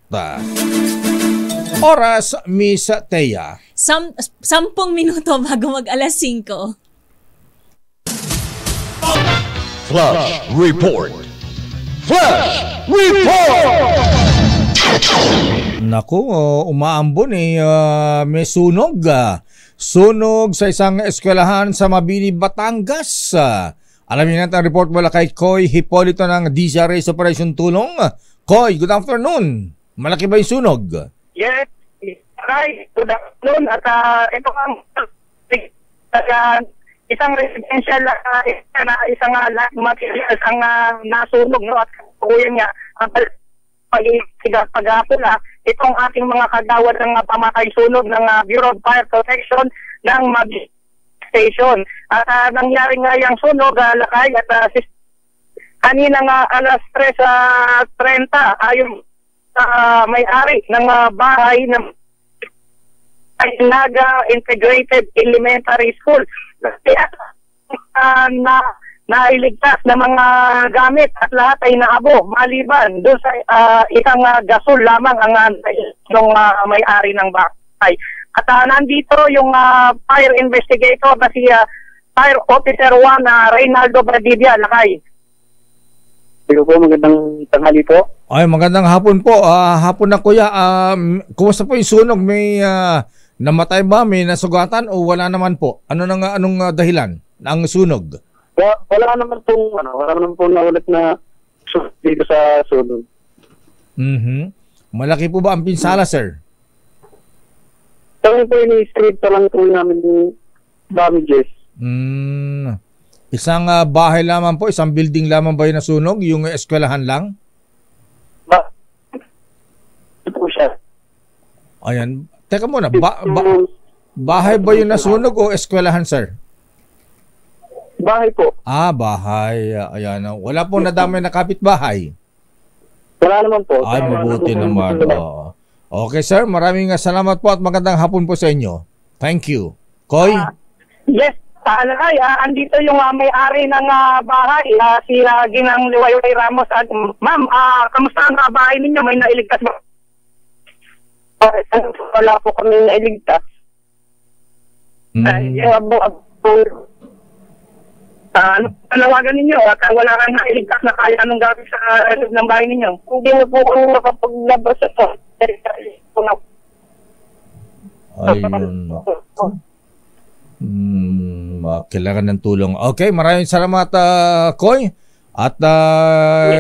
Oras, Miss Thea. 10 minuto bago mag-alas 5. Flash Report. Flash Report! Naku, umaambon may sunog. Sunog sa isang eskwelahan sa Mabini, Batangas. Alamin natin ang report mula kay Koy Hipolito ng DZRH Operation Tulong. Koy, good afternoon. Malaki ba yung sunog? Yes, good afternoon. At ito ang isang residential isang materials ang nasunog, no, at kuya niya ang paghapon itong ating mga kagawad ng pamatay sunog ng Bureau of Fire Protection ng Mabini Station. At nangyari nga yung sunog, Lakay, at kanina nga alas 3:30 ayon sa may-ari ng bahay ng Naga Integrated Elementary School. Nailigtas na mga gamit at lahat ay naabo maliban doon sa isang gasol lamang ang ng may-ari ng bahay. At nandito yung fire investigator na si Fire Officer 1 Reynaldo Bradivia, Lakay. Hello po, magandang tanghali po. Ay, magandang hapon po. Hapon na kuya. Kumusta po yung sunog? May namatay ba? May nasugatan o wala naman po? Anong dahilan ng sunog? Wala naman pong naulit na dito sa sunog. Malaki po ba ang pinsala, sir? Kami po ini-street pa lang po namin yung damages. Isang bahay lamang po, isang building lamang ba yung nasunog? Yung eskwelahan lang? Ito po siya. Ayan. Teka muna, bahay ba yung nasunog o eskwelahan, sir? bahay po. Bahay. Ayan. Wala pong nadamay na kapitbahay. Wala naman po. Ay, mabuti naman. Okay, sir. Maraming salamat po at magandang hapon po sa inyo. Thank you. Koy? Yes, Lakay. Andito yung may-ari ng bahay, si Ginang Liwayway Ramos. At ma'am, kamusta ang bahay ninyo? May nailigtas ba? Wala po kami nailigtas. Panawagan ninyo at wala kang nailigtas na kaya anong gawin sa ng bahay ninyo? Hindi na po kami nakapaglabas sa to. Ayun. Kailangan ng tulong. Okay, maraming salamat, Koy. At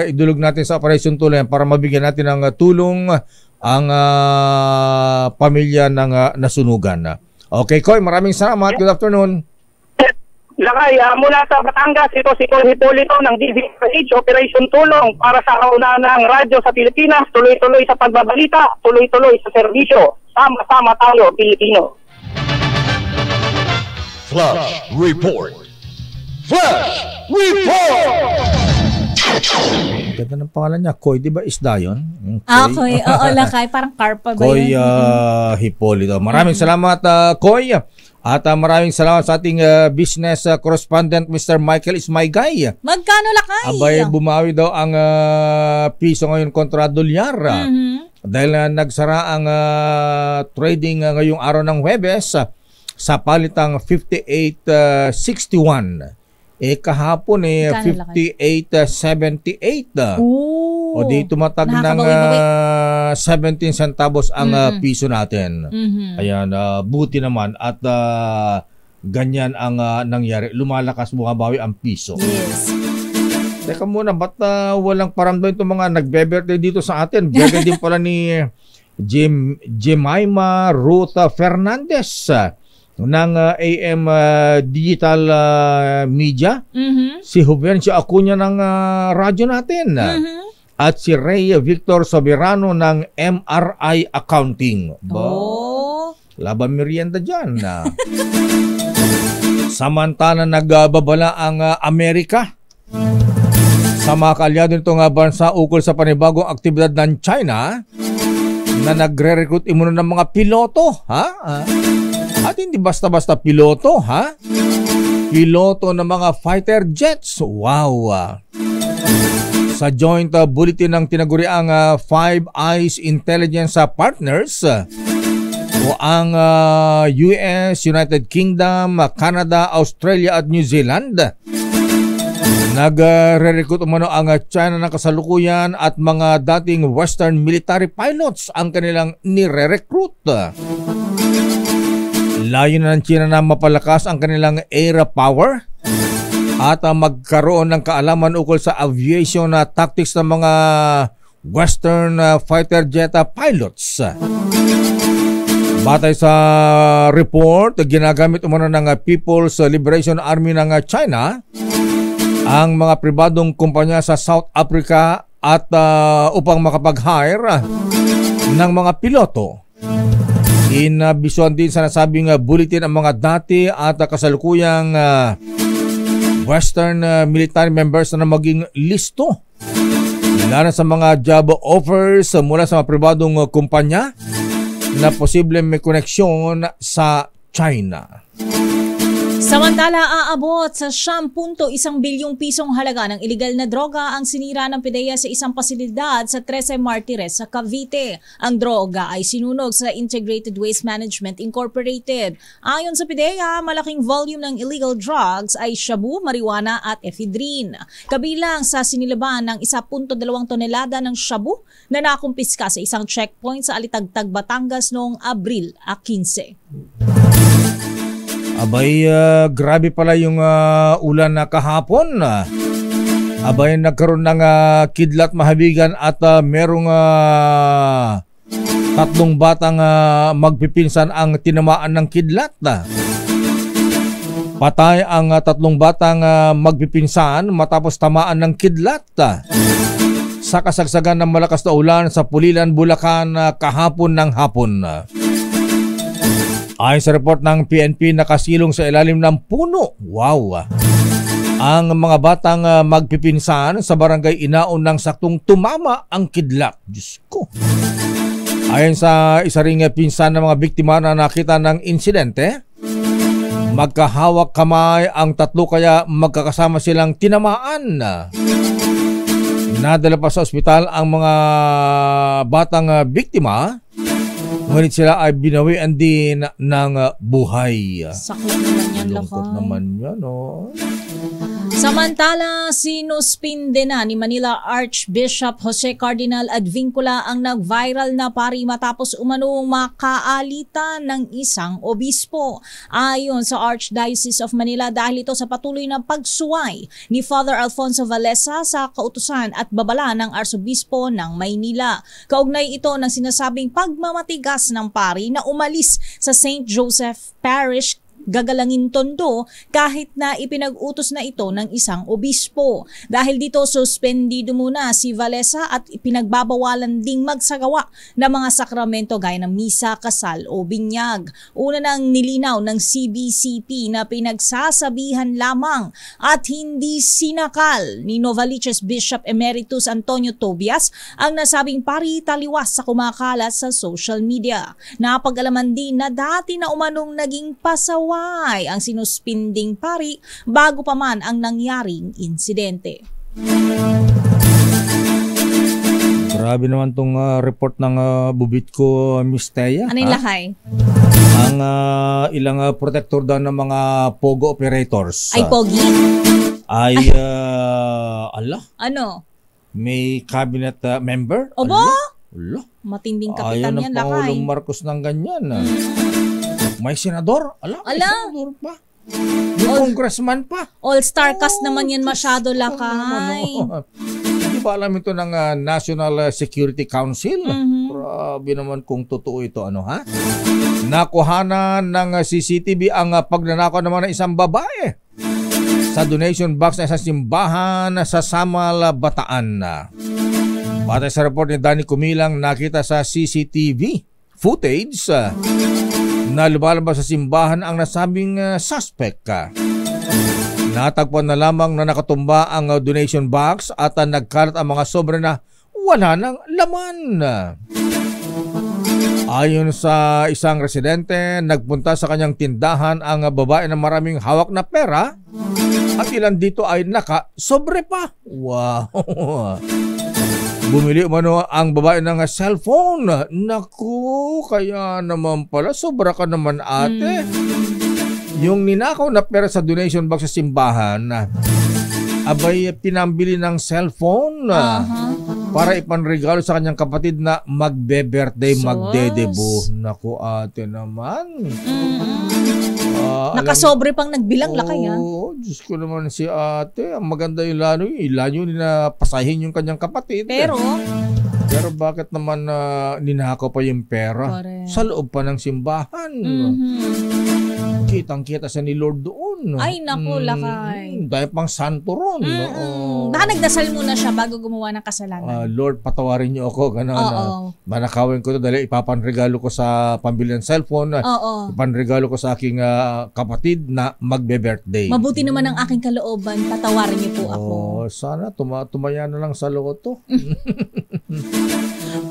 idulog natin sa Operation Tulong para mabigyan natin ng tulong ang pamilya ng nasunugan. Okay, Koy, maraming salamat. Good afternoon. Lakay, mula sa Batangas, ito si Col Hipolito ng DZRH Operation Tulong para sa kauna ng radyo sa Pilipinas. Tuloy-tuloy sa pagbabalita, tuloy-tuloy sa serbisyo. Sama-sama tayo, Pilipino. Flash Report. Flash Report! Ganda ng pangalan niya. Koy, di ba isda yun? Koy, oo, Lakay. Parang carpa ba Koy yun? Hipolito. Maraming salamat, Koy. At maraming salamat sa ating business correspondent, Mr. Michael Ismaygay. Magkano, Lakay? Abay, bumawi daw ang piso ngayon kontra dolyar. Dahil nagsara ang trading ngayong araw ng Huwebes sa palitang 58.61. Kahapon 58.78. O di tumatag ng 17 centavos ang piso natin. Ayan, buti naman at ganyan ang nangyari. Lumalakas, bumabawi ang piso. Yes. Teka muna, ba't walang paramdam itong mga nagbe-birthday dito sa atin? Birthday din pala ni Jemima Ruth Fernandez ng AM Digital Media. Si Juvencio Acuña ng radyo natin. At si Ray Victor Soberano ng MRI Accounting. Laban merienda dyan. Samantala nagbabala ang Amerika sa mga kaalyado nitong bansa ukol sa panibagong aktibidad ng China na nagre-recruit imuno ng mga piloto. At hindi basta-basta piloto, piloto ng mga fighter jets. Wow! Sa joint bulletin ng tinaguriang Five Eyes Intelligence Partners o ang US, United Kingdom, Canada, Australia at New Zealand, nagre-recruit umano ang China ng kasalukuyan at mga dating Western military pilots ang kanilang nire-recruit. Layo na ng China na mapalakas ang kanilang air power at magkaroon ng kaalaman ukol sa aviation tactics ng mga Western fighter jet pilots. Batay sa report, ginagamit umano ng People's Liberation Army ng China ang mga pribadong kumpanya sa South Africa at upang makapag-hire ng mga piloto. Inabisuan din sa nasabing bulletin ang mga dati at kasalukuyang Western military members na maging listo. Lalo sa mga job offers mula sa mga pribadong kumpanya na posibleng may koneksyon sa China. Samantala, aabot sa 10.1 bilyong pisong halaga ng iligal na droga ang sinira ng PDEA sa isang pasilidad sa 13 Martires sa Cavite. Ang droga ay sinunog sa Integrated Waste Management Incorporated. Ayon sa PDEA, malaking volume ng illegal drugs ay shabu, marijuana at ephedrine. Kabilang sa sinilaban ng 1.2 tonelada ng shabu na nakumpiska sa isang checkpoint sa Alitagtag, Batangas noong Abril 15. Abay, grabe pala yung ulan na kahapon. Abay, nagkaroon ng kidlat mahabigan at merong 3 batang magpipinsan ang tinamaan ng kidlat. Patay ang 3 batang magpipinsan matapos tamaan ng kidlat. Sa kasagsagan ng malakas na ulan sa Pulilan, Bulacan kahapon ng hapon. Ayon sa report ng PNP, nakasilong sa ilalim ng puno. Wow! Ang mga batang magpipinsan sa barangay Inaon ng saktong tumama ang kidlat. Diyos ko. Ayon sa isa ring pinsan ng mga biktima na nakita ng insidente, magkahawak kamay ang tatlo kaya magkakasama silang tinamaan. Nadala pa sa ospital ang mga batang biktima, ngunit sila ay binawian din ng buhay. Sakla naman yan, Lungkot naman yan, oh. Samantala, sinuspinde na ni Manila Archbishop Jose Cardinal Advincula ang nag-viral na pari matapos umanong makaalitan ng isang obispo. Ayon sa Archdiocese of Manila dahil ito sa patuloy na pagsuway ni Father Alfonso Valesa sa kautusan at babala ng Arsobispo ng Maynila. Kaugnay ito ng sinasabing pagmamatigas ng pari na umalis sa St. Joseph Parish, Gagalangin, Tondo kahit na ipinag-utos na ito ng isang obispo. Dahil dito suspendido muna si Valesa at ipinagbabawalan ding magsagawa ng mga sakramento gaya ng misa, kasal o binyag. Una nang nilinaw ng CBCP na pinagsasabihan lamang at hindi sinakal ni Novaliches Bishop Emeritus Antonio Tobias ang nasabing pari taliwas sa kumakalat sa social media. Napag-alaman din na dati na umanong naging pasawa ang sinuspinding pari bago pa man ang nangyaring insidente. Grabe naman tong report ng bubit ko, Miss Thea. Ano yung lahay? Ang ilang protector daw ng mga POGO operators. Ay, pogi? Ay, Ano? May cabinet member? Obo? Ala. Matinding kapitan yan, Ayaw ng Pangulong lakay. Marcos ng ganyan. May senador? May senador pa. May congressman pa. All-star cast naman yan masyado, lakay. Hindi ba alam ito ng National Security Council? Grabe naman kung totoo ito. Nakuhanan ng CCTV ang pagnanakaw naman ng isang babae sa donation box na sa simbahan sa Samal, Bataan. Batay sa report ni Danny Kumilang, nakita sa CCTV footage na lumalabas sa simbahan ang nasabing suspect. Natagpuan na lamang na nakatumba ang donation box at nagkalat ang mga sobre na wala ng laman. Ayon sa isang residente, nagpunta sa kanyang tindahan ang babae na maraming hawak na pera at ilan dito ay naka-sobre pa. Wow! Bumili umano ang babae ng cellphone. Naku, kaya naman pala, sobra ka naman ate. Yung ninakaw na pera sa donation box sa simbahan, abay pinambili ng cellphone para ipanregalo sa kanyang kapatid na magbe-birthday, magdedebo. Naku ate naman. Nakasobre pang nagbilang, lakay. Diyos ko naman si ate. Ang maganda yung lano na pasahin yung kanyang kapatid. Pero bakit naman ninakaw pa yung pera? Correct. Sa loob pa ng simbahan. Kitang-kita sa ni Lord doon. Ay, naku, lakay. Dahil pang santo ron. Baka nagdasal muna siya bago gumawa ng kasalanan. Lord, patawarin niyo ako. Ganon. Manakawin ko to dahil ipapanregalo ko sa pambili ng cellphone. Ipanregalo ko sa aking kapatid na magbe-birthday. Mabuti naman ang aking kalooban. Patawarin niyo po ako. Sana tumaya na lang sa loto.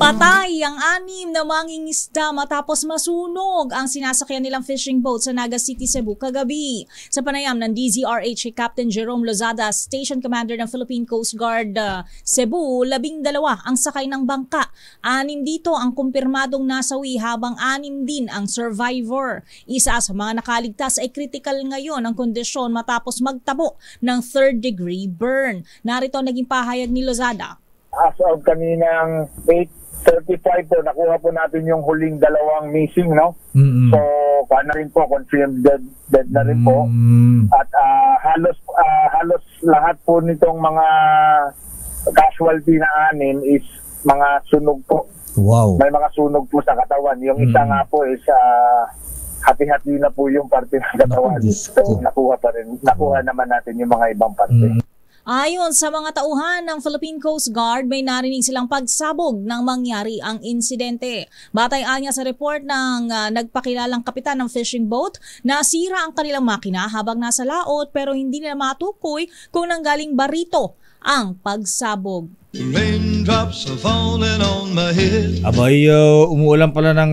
Patay ang 6 na mangingisda matapos masunog ang sinasakyan nilang fishing boat sa Naga City, Cebu kagabi. Sa panayam ng DZRH Captain Jerome Lozada, Station Commander ng Philippine Coast Guard Cebu, 12 ang sakay ng bangka. 6 dito ang kumpirmadong nasawi habang 6 din ang survivor. Isa sa mga nakaligtas ay critical ngayon ang kondisyon matapos magtabo ng 3rd-degree burn. Narito naging pahayag ni Lozada. As of kaninang 8:35 po, nakuha po natin yung huling 2 missing, no? So, paano rin po, confirmed dead na rin po. At halos lahat po nitong mga casualty na 6 is mga sunog po. Wow. May mga sunog po sa katawan. Yung isa nga po is hati-hati na po yung parte ng katawan. So, nakuha naman natin yung mga ibang parte. Ayon sa mga tauhan ng Philippine Coast Guard, may narinig silang pagsabog nang mangyari ang insidente. Batay anya sa report ng nagpakilalang kapitan ng fishing boat, nasira ang kanilang makina habang nasa laot pero hindi nila matukoy kung nanggaling ba rito ang pagsabog. Abay, umuulan pala ng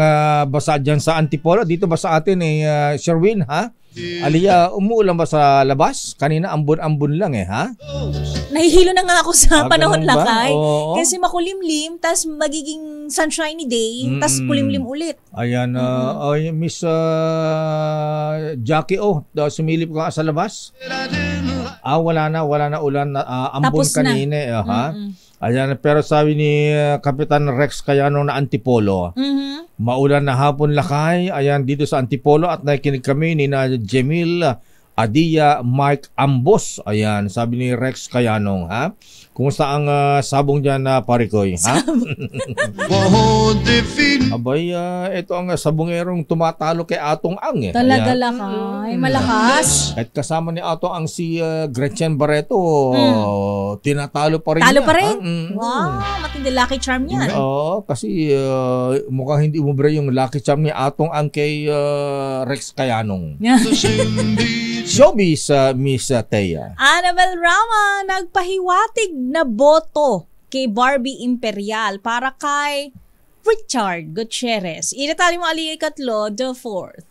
basa dyan sa Antipolo. Dito ba sa atin Sherwin, ha? Aliyah, umuulan ba sa labas? Kanina ambon-ambon lang ha? Nahihilo na nga ako sa panahon lakay. Oo. Kasi makulimlim, tas magiging sunshiny day, tas kulimlim ulit. Ayan, Miss Jackie, sumilip ka sa labas? Wala na ulan. Ambon Tapos kanina, ha? Ayan, pero sabi ni Kapitan Rex Cayano na Antipolo, maulan na hapon lakay, ayan dito sa Antipolo at nakikinig kami ni na Jemil Adia Mike Ambos. Ayan, sabi ni Rex Cayano, ha? Kumusta ang sabong dyan na parikoy, ha? Abay, ito ang sabongerong tumatalo kay Atong Ang. Talaga lakay, malakas. Kahit kasama ni Atong Ang si Gretchen Barreto, tinatalo pa rin. Talo pa rin? Wow, matindi lucky charm yan. Oo, kasi mukhang hindi umubre yung lucky charm ni Atong Ang kay Rex Cayanong. Showbiz, Miss Thea. Annabel Rama, nagpahiwatig na boto kay Barbie Imperial para kay Richard Gutierrez. Inatali mo Aliyah Ikatlo, the 4th.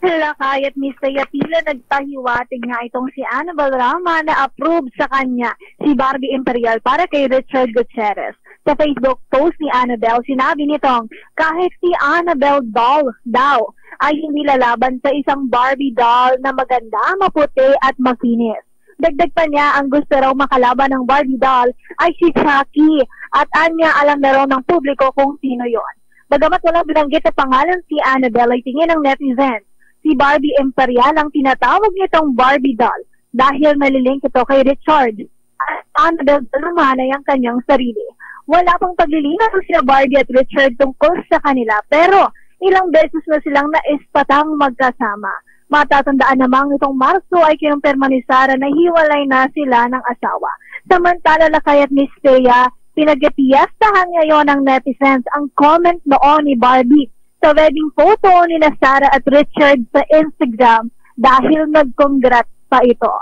Lakay at Miss Thea, tila nagpahiwatig nga itong si Annabel Rama na approve sa kanya si Barbie Imperial para kay Richard Gutierrez. Sa Facebook post ni Annabel, sinabi nitong kahit si Annabel doll daw ay hindi lalaban sa isang Barbie doll na maganda, maputi at makinis. Dagdag pa niya, ang gusto raw makalaban ng Barbie doll ay si Chucky at anya alam na raw ng publiko kung sino yon. Bagamat walang binanggit na pangalan si Annabel ay tingin ng netizens, si Barbie Imperial ang tinatawag nitong Barbie doll dahil malilink ito kay Richard. At Annabel naman ay ang kanyang sarili. Wala pang paglilinaw sila Barbie at Richard tungkol sa kanila pero ilang beses na silang naispatang magkasama. Matatandaan namang itong Marso ay kinumpirma ni Sara na hiwalay na sila ng asawa. Samantala lakay at Miss Thea, pinagpiyastahan ngayon ng netizens ang comment noon ni Barbie sa wedding photo ni Sara at Richard sa Instagram dahil nag-congrats pa ito.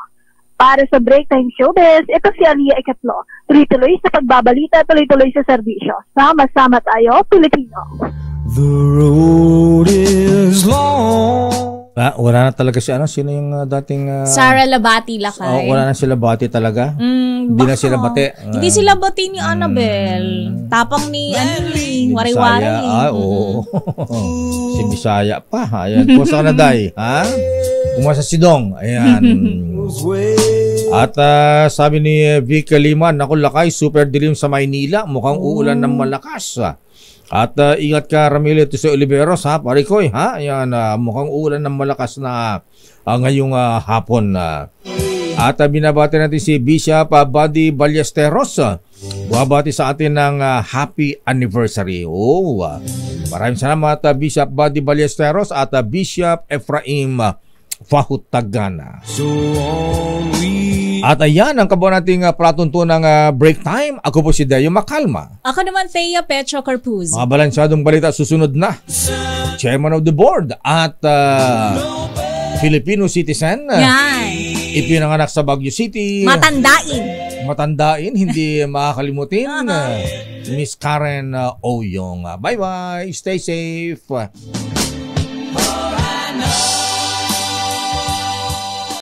Para sa Break Time Showbiz, ito si Aliyah Ikatlo. Tuloy-tuloy sa pagbabalita, tuloy-tuloy sa serbisyo. Sama-sama tayo, Pilipino. The road is long. Wala na talaga si sino yung dating... Sara Labati lakay. Wala na sila bati talaga? Hindi na sila bati. Hindi sila bati ni Annabel. Tapang ni Wari-wari. Oo. Si Bisaya pa. Ayan. Kumusta ka na, Day? Ha? Kumusta si Dong? Ayan. At sabi ni Vic Liman, naku lakay, super dilim sa Maynila. Mukhang uulan ng malakas. At ingat ka Ramilo ito sa Oliveros ha, parikoy ha. Ayan, mukhang uulan ng malakas na ngayong hapon. At binabati natin si Bishop Buddy Ballesteros. Buhabati sa atin ng happy anniversary. Maraming salamat Bishop Buddy Ballesteros at Bishop Ephraim Fahutagana. At ayan ang kabuuan nating palatuntunang break time. Ako po si Dayo Makalma. Ako naman Thea Petro Carpuz. Mga balansyadong balita susunod na. Chairman of the board at Filipino citizen. Yan. Ipinanganak sa Baguio City. Matandain, hindi makakalimutin. Miss Karen Oyong. Bye-bye. Stay safe.